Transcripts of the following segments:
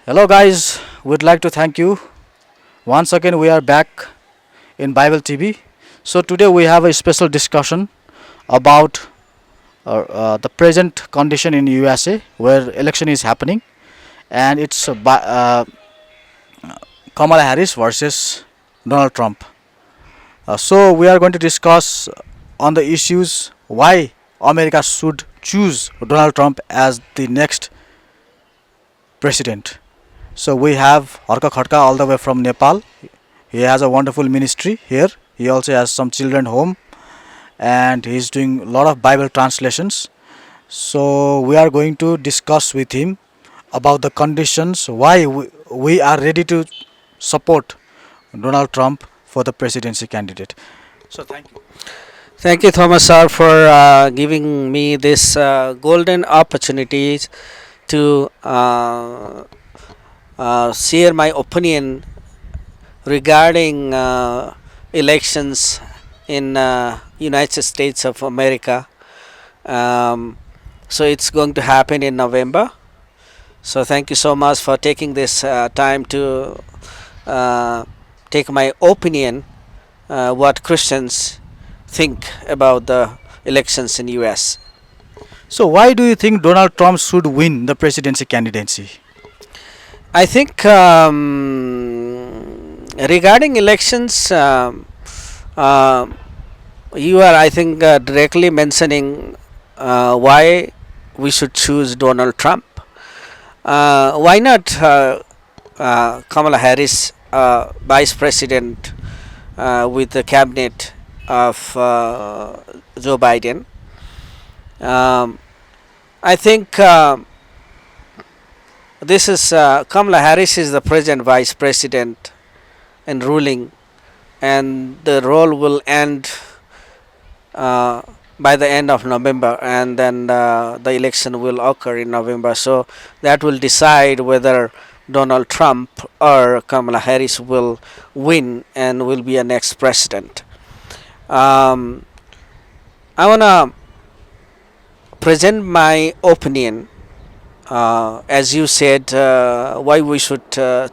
Hello, guys. We'd like to thank you. Once again, we are back in Bible TV. So, today we have a special discussion about the present condition in USA where election is happening, and it's Kamala Harris versus Donald Trump. So, we are going to discuss on the issues why America should choose Donald Trump as the next president. So we have Harka Khadka all the way from Nepal. He has a wonderful ministry here. He also has some children home and he's doing a lot of Bible translations. So we are going to discuss with him about the conditions why we are ready to support Donald Trump for the presidency candidate. So thank you. Thank you, Thomas sir, for giving me this golden opportunity to share my opinion regarding elections in United States of America. So it's going to happen in November. So thank you so much for taking this time to take my opinion, what Christians think about the elections in US. So why do you think Donald Trump should win the presidency candidacy? I think regarding elections, you are, I think, directly mentioning why we should choose Donald Trump. Why not Kamala Harris, Vice President with the cabinet of Joe Biden? I think this is Kamala Harris is the present Vice President and ruling, and the role will end by the end of November, and then the election will occur in November. So that will decide whether Donald Trump or Kamala Harris will win and will be a next president. I wanna present my opinion, as you said, why we should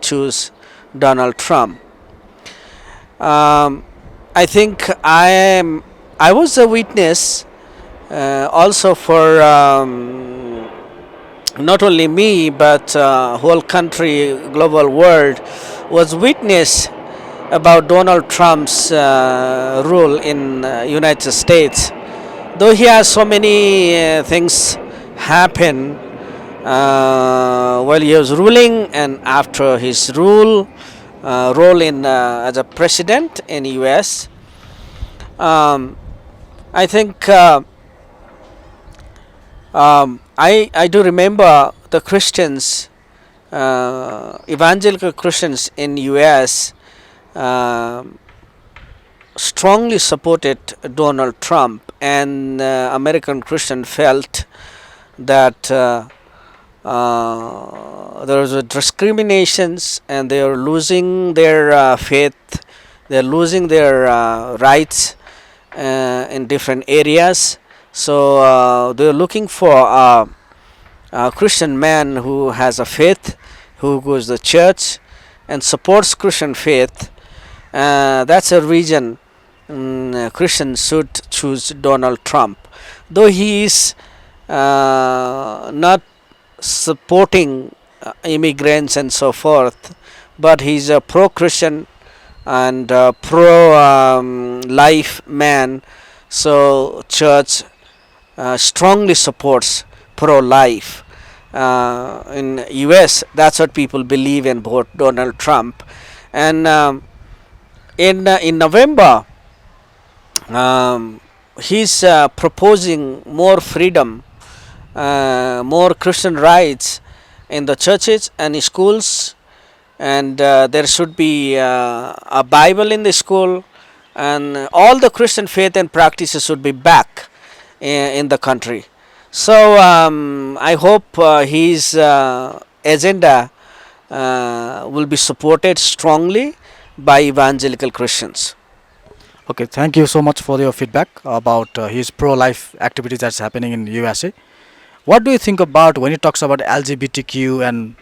choose Donald Trump. I think I was a witness also for not only me but whole country, global world was witness about Donald Trump's rule in United States. Though he has so many things happen while he was ruling and after his role in as a president in US, I think I do remember the Christians, evangelical Christians in US strongly supported Donald Trump, and American Christian felt that there was a discriminations and they are losing their faith, they are losing their rights in different areas. So they are looking for a Christian man who has a faith, who goes to church and supports Christian faith. That's a reason Christians should choose Donald Trump. Though he is not supporting immigrants and so forth, but he's a pro-Christian and pro-life man. So church strongly supports pro-life. In US, that's what people believe in about Donald Trump. And in November, he's proposing more freedom, more Christian rights in the churches and schools, and there should be a Bible in the school, and all the Christian faith and practices should be back in the country. So I hope his agenda will be supported strongly by evangelical Christians. Okay, thank you so much for your feedback about his pro-life activities that's happening in USA. What do you think about when he talks about LGBTQ and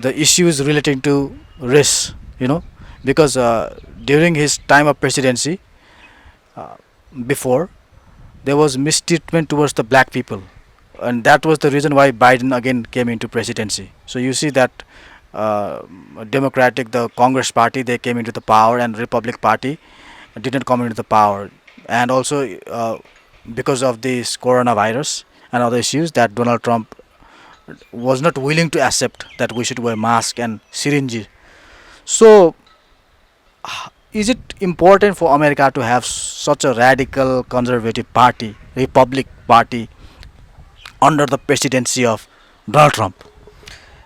the issues relating to race, because during his time of presidency, uh, before, there was mistreatment towards the black people, and that was the reason why Biden again came into presidency. So you see that uh, Democratic, the Congress party, they came into the power, and Republic Party didn't come into the power, and also because of this coronavirus and other issues, that Donald Trump was not willing to accept that we should wear mask and syringe. So is it important for America to have such a radical conservative party, Republic Party, under the presidency of Donald Trump?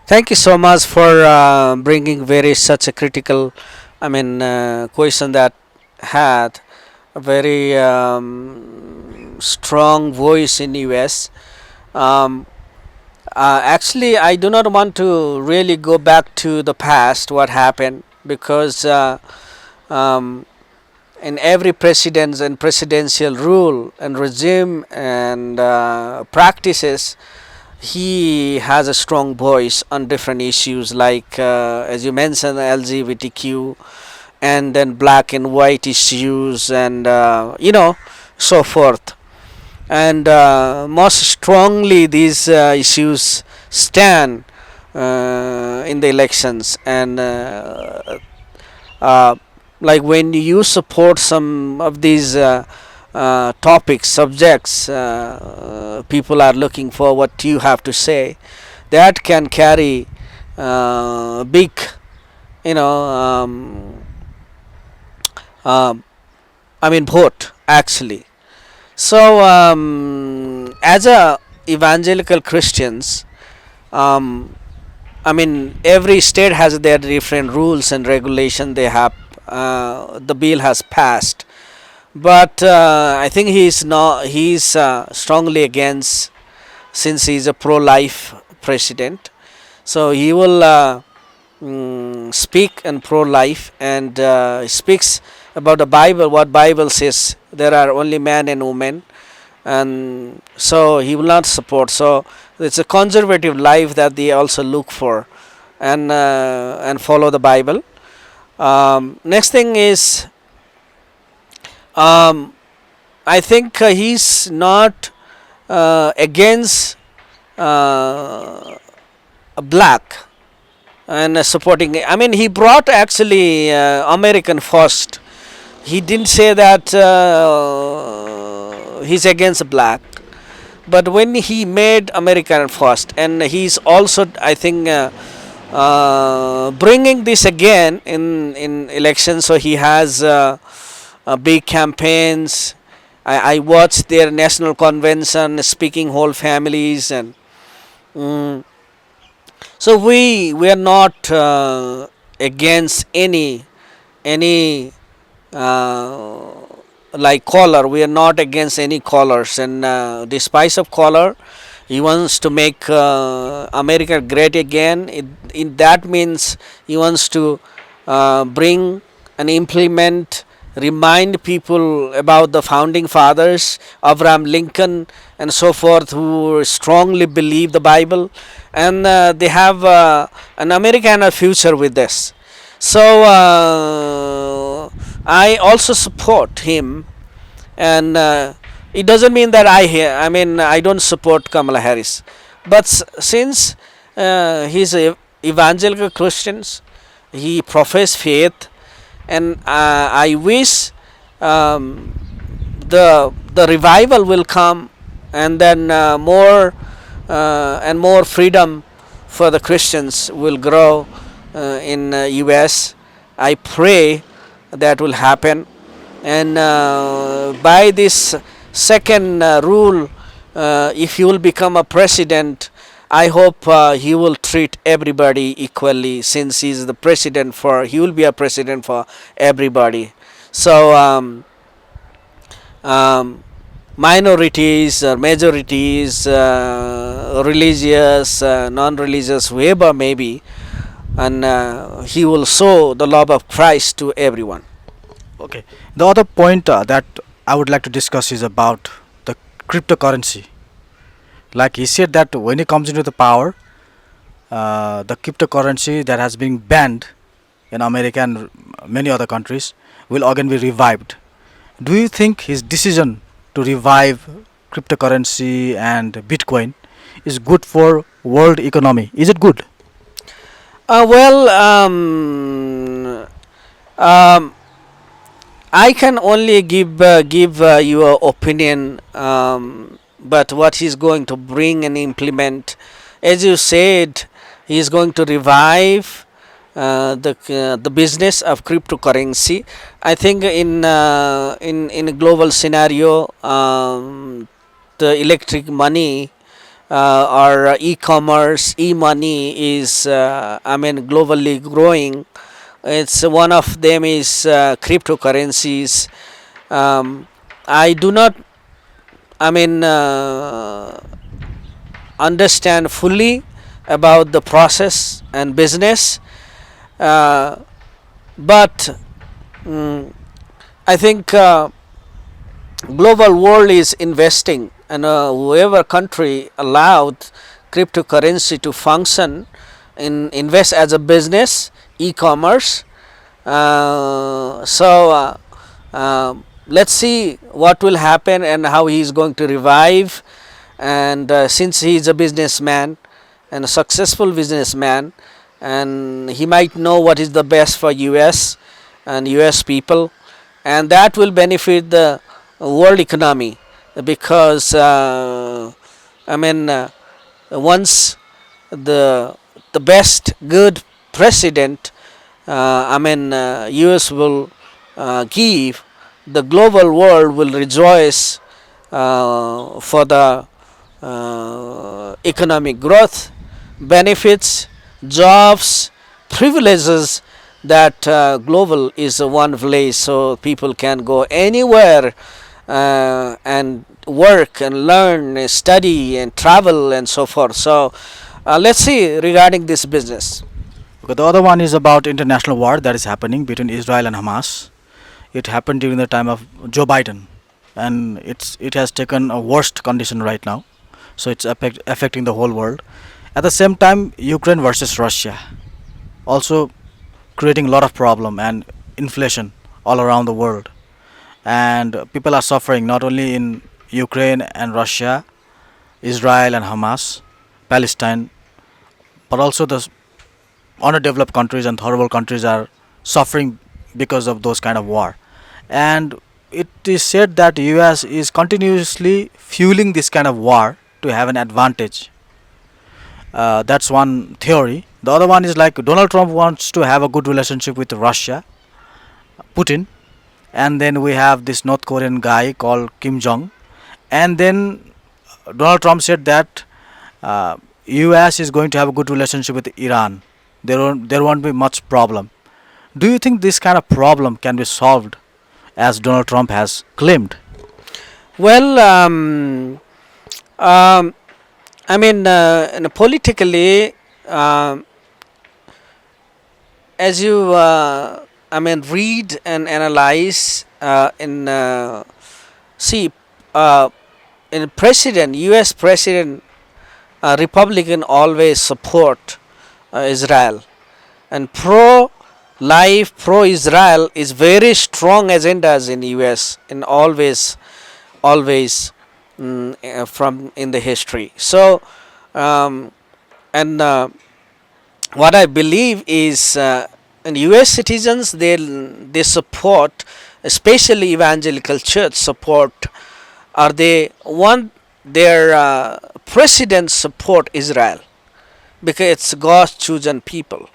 Thank you so much for bringing very such a critical, question that had a very strong voice in US. Um, Actually, I do not want to really go back to the past, what happened, because um, in every president's and presidential rule and regime and practices, he has a strong voice on different issues like, as you mentioned, LGBTQ, and then black and white issues, and so forth. And most strongly, these issues stand in the elections, and uh, like when you support some of these topics, subjects, people are looking for what you have to say, that can carry big, you know vote actually. So as a evangelical Christians, um, every state has their different rules and regulation. They have the bill has passed, but I think he's strongly against, since he's a pro-life president. So he will speak and pro-life, and speaks about the Bible. What Bible says, there are only man and woman, and so he will not support. So it's a conservative life that they also look for, and follow the Bible. Next thing is, I think he's not against black and supporting. He brought actually American first. He didn't say that he's against black, but when he made American first, and he's also, I think, bringing this again in elections. So he has big campaigns. I watched their national convention, speaking whole families, and so we are not against any like color. We are not against any colors, and despite of color, he wants to make America great again. That means he wants to bring and implement, remind people about the founding fathers, Abraham Lincoln, and so forth, who strongly believe the Bible, and they have an American future with this. So I also support him, and it doesn't mean that I don't support Kamala Harris, but since he's a evangelical Christians, he profess faith, and I wish the revival will come, and then more and more freedom for the Christians will grow in US. I pray that will happen, and by this second rule, if he will become a president, I hope he will treat everybody equally, since he is the president he will be a president for everybody. So minorities or majorities, religious, non-religious, whoever may be, and he will show the love of Christ to everyone. Okay. The other point that I would like to discuss is about the cryptocurrency. Like he said that when he comes into the power, the cryptocurrency that has been banned in America and many other countries will again be revived. Do you think his decision to revive cryptocurrency and Bitcoin is good for world economy? Is it good? Well, I can only give your opinion, but what he's going to bring and implement, as you said, he's going to revive the business of cryptocurrency. I think in a global scenario, the electric money or e-commerce, e-money is globally growing. It's one of them is cryptocurrencies. I do not I mean understand fully about the process and business, uh, but I think global world is investing, and whoever country allowed cryptocurrency to function in invest as a business, e-commerce. Let's see what will happen and how he is going to revive. And since he is a businessman and a successful businessman, and he might know what is the best for US and US people, and that will benefit the world economy, because once the best good president, US will give, the global world will rejoice for the economic growth, benefits, jobs, privileges, that global is one place, so people can go anywhere and work and learn, study and travel and so forth. So let's see regarding this business. Okay, the other one is about international war that is happening between Israel and Hamas. It happened during the time of Joe Biden, and it has taken a worst condition right now. So it's affecting the whole world. At the same time, Ukraine versus Russia also creating a lot of problem and inflation all around the world, and people are suffering not only in Ukraine and Russia, Israel and Hamas, Palestine, but also the underdeveloped countries and horrible countries are suffering because of those kind of war. And it is said that US is continuously fueling this kind of war to have an advantage. That's one theory. The other one is like Donald Trump wants to have a good relationship with Russia, Putin, and then we have this North Korean guy called Kim Jong, and then Donald Trump said that US is going to have a good relationship with Iran. There won't be much problem. Do you think this kind of problem can be solved as Donald Trump has claimed? Well, politically, as you read and analyze, in see in president, U.S. president, Republican always support Israel, and pro life, pro Israel is very strong agendas in U.S. and always from in the history. So and what I believe is in U.S. citizens, they support, especially evangelical church support, or they want their president support Israel, because it's God's chosen people.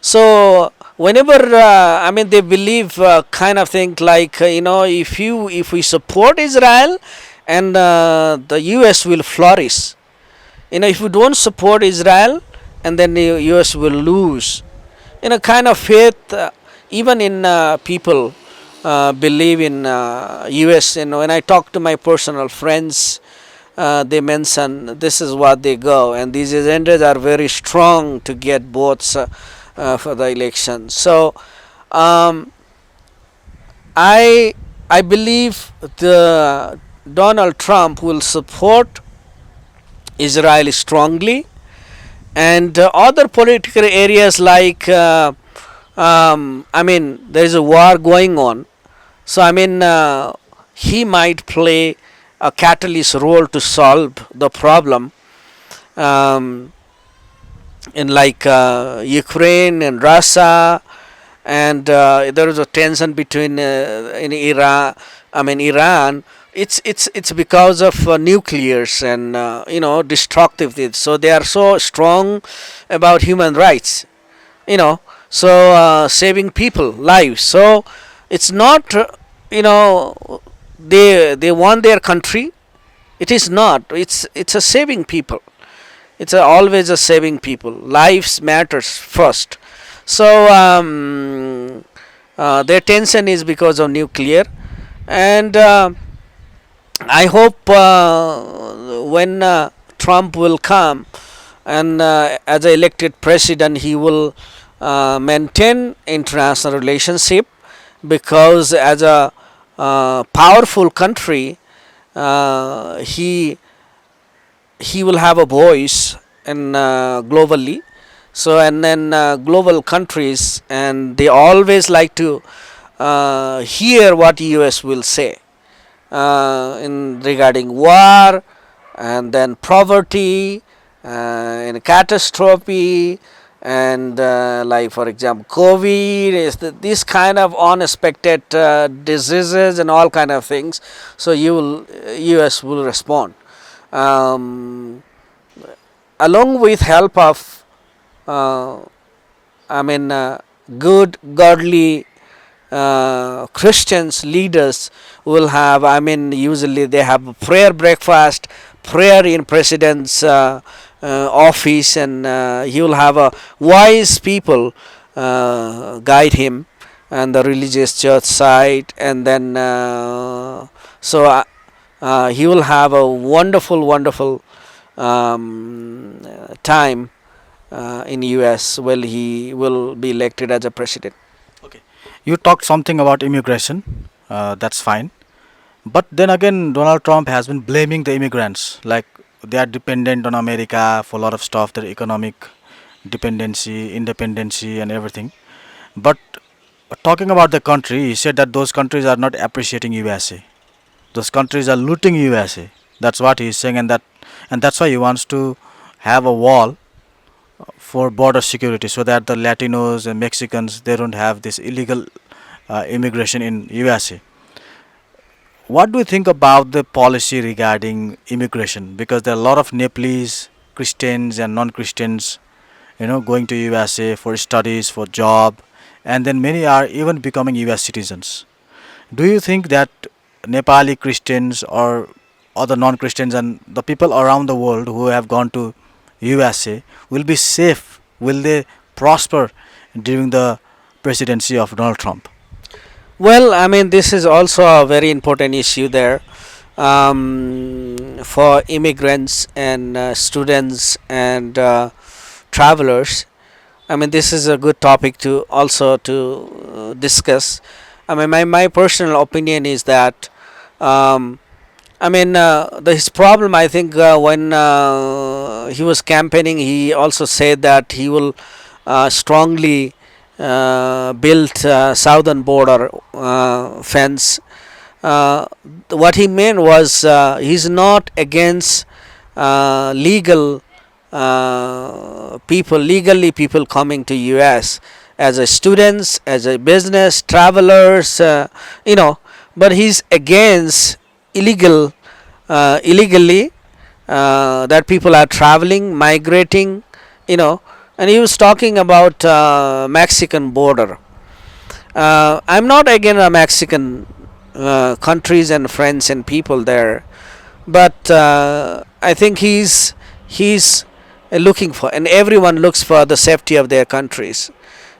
So whenever they believe kind of thing like if we support Israel, and the US will flourish. If we don't support Israel, and then the US will lose. Kind of faith, even in people believe in US. When I talk to my personal friends, they mention this is what they go, and these agendas are very strong to get votes for the election. So I believe the Donald Trump will support Israel strongly, and other political areas like there is a war going on. So he might play a catalyst role to solve the problem um, in like Ukraine and Russia, and there is a tension between in Iran. Iran. It's because of nuclears and destructive things. So they are so strong about human rights. You know, so saving people lives. So it's not they want their country. It is not. It's a saving people. It's always a saving people. Lives matters first. So their tension is because of nuclear, and I hope when Trump will come and as an elected president, he will maintain international relationship, because as a powerful country, he will have a voice in globally. So and then global countries, and they always like to hear what US will say in regarding war, and then poverty, and catastrophe, and like for example COVID is this kind of unexpected diseases and all kind of things. So US will respond along with help of uh, good godly Christians leaders will have. Usually they have prayer breakfast, prayer in president's office, and he will have a wise people guide him and the religious church side, and then he will have a wonderful time in US while he will be elected as a president. Okay. You talked something about immigration. That's fine. But then again, Donald Trump has been blaming the immigrants. Like they are dependent on America for a lot of stuff, their economic dependency, independency, and everything. But talking about the country, he said that those countries are not appreciating USA. Those countries are looting USA. That's what he's saying, and that's why he wants to have a wall for border security, so that the Latinos and Mexicans, they don't have this illegal immigration in USA. What do you think about the policy regarding immigration? Because there are a lot of Nepalese Christians and non-Christians, going to USA for studies, for job, and then many are even becoming US citizens. Do you think that Nepali Christians or other non-Christians and the people around the world who have gone to USA will be safe? Will they prosper during the presidency of Donald Trump? Well, this is also a very important issue there for immigrants and students and travelers. This is a good topic to also to discuss. My personal opinion is that his problem. I think when he was campaigning, he also said that he will strongly build southern border fence. What he meant was he's not against legal people, legally people coming to U.S. as a students, as a business travelers, but he's against illegally that people are traveling, migrating, and he was talking about Mexican border. I'm not against Mexican countries and friends and people there, but I think he's looking for, and everyone looks for the safety of their countries.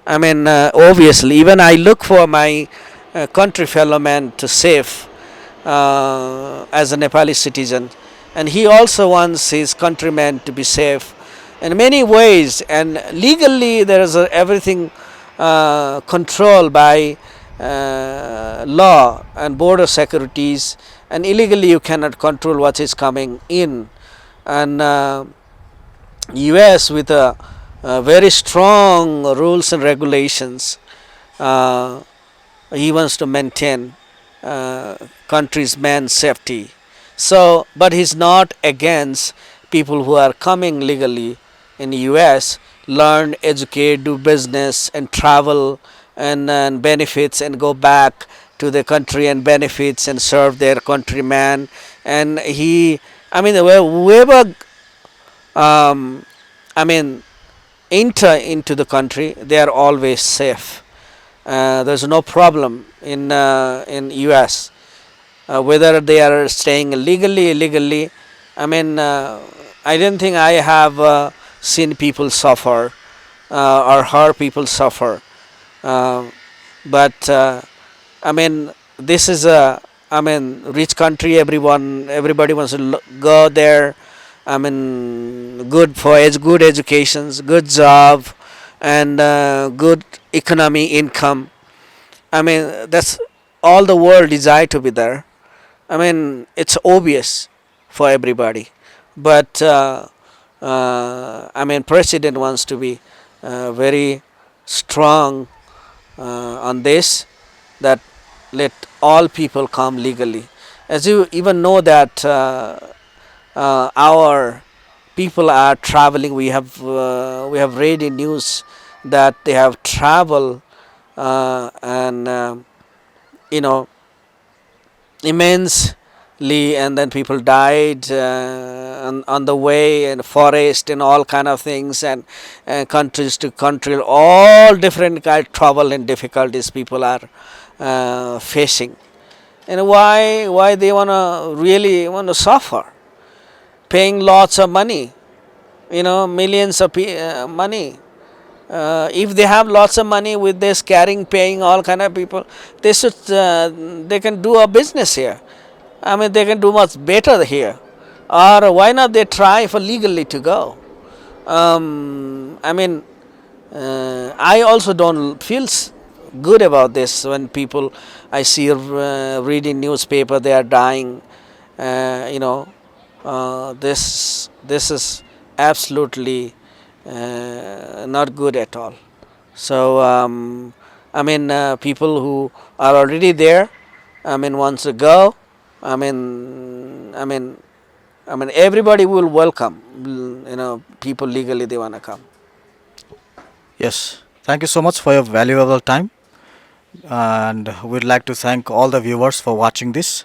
Obviously, even I look for my country fellow man to save as a Nepali citizen, and he also wants his countrymen to be safe in many ways. And legally, there is everything controlled by law and border securities, and illegally you cannot control what is coming in. And US with a very strong rules and regulations. Uh, he wants to maintain country's man's safety. So, but he's not against people who are coming legally in the US, learn, educate, do business, and travel and benefits and go back to the country and benefits and serve their countryman. And he, I mean, whoever, um, I mean, enter into the country, they are always safe. There's no problem in US, whether they are staying legally, illegally. I mean, I don't think I have seen people suffer or heard people suffer. Uh, but I mean, this is a, I mean, rich country. Everybody wants to go there. I mean, good for good educations, good job, and good economy income. I mean, that's all the world desire to be there. I mean, it's obvious for everybody, but I mean, president wants to be very strong on this, that let all people come legally. As you even know that our people are traveling. We have read in news that they have traveled and you know, immensely, and then people died on the way, and forest and all kind of things, and countries to country, all different kind of trouble and difficulties people are facing. And why they wanna really want to suffer, paying lots of money, you know, millions of money. If they have lots of money with this carrying, paying all kind of people, they should they can do a business here. I mean, they can do much better here. Or why not they try for legally to go? I mean, I also don't feel good about this when people I see reading newspaper, they are dying. You know, this is absolutely not good at all. So I mean, people who are already there, I mean, wants to go. I mean, everybody will welcome. You know, people legally they wanna come. Yes, thank you so much for your valuable time, and we'd like to thank all the viewers for watching this.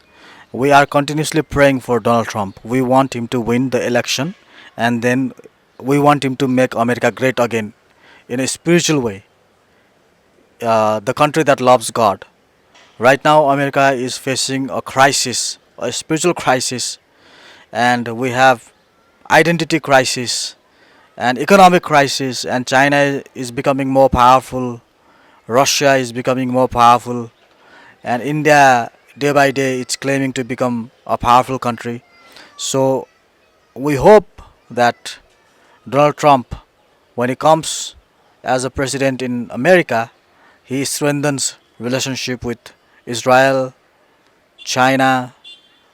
We are continuously praying for Donald Trump. We want him to win the election, and then we want him to make America great again in a spiritual way, the country that loves God. Right now, America is facing a crisis, a spiritual crisis, and we have identity crisis and economic crisis, and China is becoming more powerful, Russia is becoming more powerful, and India day by day it's claiming to become a powerful country. So we hope that Donald Trump, when he comes as a president in America, he strengthens relationship with Israel, China,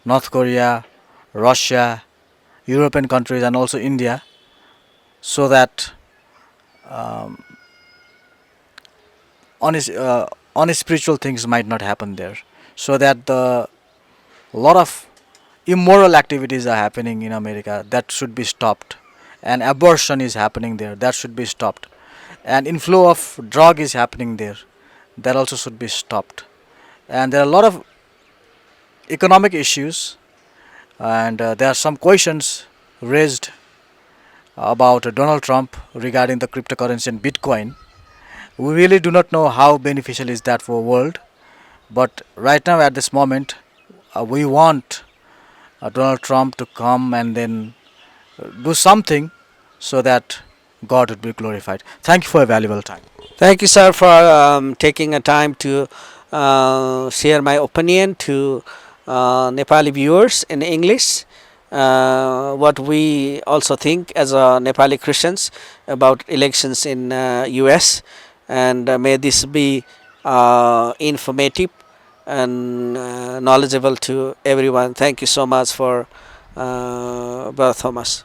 North Korea, Russia, European countries, and also India, so that um, unspiritual things might not happen there, so that the lot of immoral activities are happening in America that should be stopped, and abortion is happening there that should be stopped, and inflow of drug is happening there that also should be stopped, and there are a lot of economic issues, and there are some questions raised about Donald Trump regarding the cryptocurrency and Bitcoin. We really do not know how beneficial is that for world, but right now at this moment, we want Donald Trump to come and then do something so that God would be glorified. Thank you for your valuable time. Thank you, sir, for taking a time to share my opinion to Nepali viewers in English. What we also think as Nepali Christians about elections in US, and may this be informative and knowledgeable to everyone. Thank you so much for Brother Thomas.